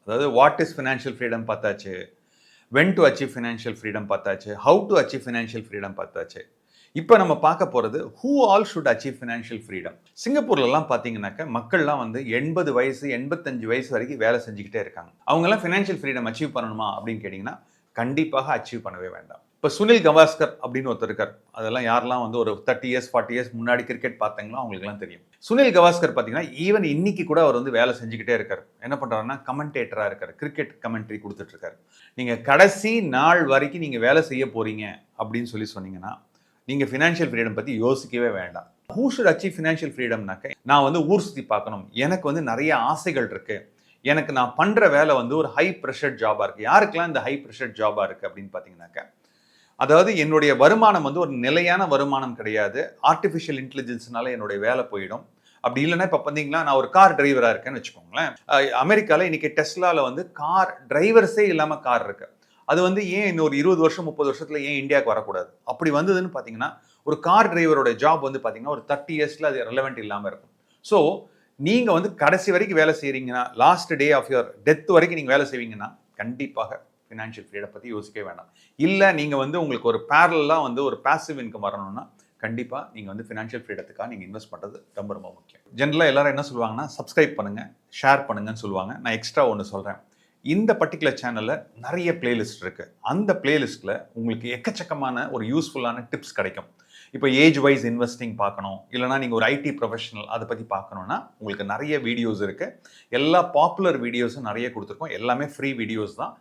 அதாவது what is financial freedom பார்த்தாச்சு, when to achieve financial freedom பார்த்தாச்சு, how to achieve financial freedom பார்த்தாச்சு. இப்போ நம்ம பார்க்க போகிறது who all should achieve financial freedom. சிங்கப்பூர்லலாம் பார்த்தீங்கன்னாக்க மக்கள்லாம் வந்து 80 வயசு 85 வயசு வரைக்கும் வேலை செஞ்சுக்கிட்டே இருக்காங்க. அவங்கெல்லாம் ஃபினான்ஷியல் ஃப்ரீடம் அச்சீவ் பண்ணணுமா அப்படின்னு கேட்டிங்கன்னா கண்டிப்பாக அச்சீவ் பண்ணவே வேண்டாம். இப்போ சுனில் கவாஸ்கர் அப்படின்னு ஒருத்தர் இருக்கார். அதெல்லாம் யாரெல்லாம் வந்து ஒரு 30 இயர்ஸ் 40 இயர்ஸ் முன்னாடி கிரிக்கெட் பார்த்தாங்களோ அவங்களுக்குலாம் தெரியும். சுனில் கவாஸ்கர் பார்த்தீங்கன்னா ஈவன் இன்னைக்கு கூட அவர் வந்து வேலை செஞ்சுக்கிட்டே இருக்கார். என்ன பண்ணுறாருன்னா கமெண்டேட்டராக இருக்கார், கிரிக்கெட் கமெண்ட்ரி கொடுத்துட்டு இருக்காரு. நீங்கள் கடைசி நாள் வரைக்கும் நீங்கள் வேலை செய்ய போறீங்க அப்படின்னு சொன்னீங்கன்னா நீங்கள் ஃபினான்ஷியல் ஃப்ரீடம் பற்றி யோசிக்கவே வேண்டாம். ஹூ ஷுட் அச்சீவ் ஃபினான்ஷியல் ஃப்ரீடம்னாக்க நான் வந்து ஊர் சுற்றி பார்க்கணும், எனக்கு வந்து நிறைய ஆசைகள் இருக்கு, எனக்கு நான் பண்ணுற வேலை வந்து ஒரு ஹை ப்ரெஷர் ஜாபாக இருக்குது. யாருக்கெல்லாம் இந்த ஹை ப்ரெஷர் ஜாபாக இருக்குது அப்படின்னு பார்த்தீங்கன்னாக்க, அதாவது என்னுடைய வருமானம் வந்து ஒரு நிலையான வருமானம் கிடையாது, ஆர்டிஃபிஷியல் இன்டெலிஜென்ஸ்னால என்னுடைய வேலை போயிடும். அப்படி இல்லைன்னா இப்போ பார்த்தீங்கன்னா நான் ஒரு கார் டிரைவராக இருக்கேன்னு வச்சுக்கோங்களேன். அமெரிக்காவில் இன்னைக்கு டெஸ்லாவில் வந்து கார் டிரைவர்ஸே இல்லாமல் கார் இருக்கு. அது வந்து ஏன் இன்னொரு 20 வருஷம் 30 வருஷத்துல ஏன் இந்தியாவுக்கு வரக்கூடாது? அப்படி வந்ததுன்னு பார்த்தீங்கன்னா ஒரு கார் டிரைவரோட ஜாப் வந்து பார்த்தீங்கன்னா ஒரு 30 இயர்ஸ்ல அது ரெலவெண்ட் இல்லாமல் இருக்கும். ஸோ நீங்க வந்து கடைசி வரைக்கும் வேலை செய்றீங்கன்னா, last day of your death வரைக்கும் நீங்க வேலை செய்வீங்கன்னா கண்டிப்பாக ஃபினான்ஷியல் ஃப்ரீடம் பற்றி யோசிக்கவே வேண்டாம். இல்லை நீங்கள் வந்து உங்களுக்கு ஒரு பேரலாக வந்து ஒரு பாசிவ் இன்கம் வரணும்னா கண்டிப்பாக நீங்கள் வந்து ஃபினான்ஷியல் ஃப்ரீடத்துக்காக நீங்கள் இன்வெஸ்ட் பண்ணுறது ரொம்ப ரொம்ப முக்கியம். ஜென்ரலாக எல்லாரும் என்ன சொல்லுவாங்கன்னா சப்ஸ்கிரைப் பண்ணுங்கள், ஷேர் பண்ணுங்கன்னு சொல்லுவாங்க. நான் எக்ஸ்ட்ரா ஒன்று சொல்கிறேன். இந்த பர்டிகுலர் சேனலில் நிறைய பிளேலிஸ்ட் இருக்குது. அந்த பிளேலிஸ்ட்டில் உங்களுக்கு எக்கச்சக்கமான ஒரு யூஸ்ஃபுல்லான டிப்ஸ் கிடைக்கும். இப்போ ஏஜ் வைஸ் இன்வெஸ்டிங் பார்க்கணும், இல்லைனா நீங்கள் ஒரு ஐடி ப்ரொஃபஷனல் அதை பற்றி பார்க்கணுன்னா உங்களுக்கு நிறைய வீடியோஸ் இருக்குது. எல்லா பாப்புலர் வீடியோஸும் நிறைய கொடுத்துருக்கோம். எல்லாமே ஃப்ரீ வீடியோஸ் தான்.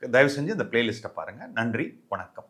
தயவு செஞ்சு இந்த பிளேலிஸ்ட்டை பாருங்கள். நன்றி, வணக்கம்.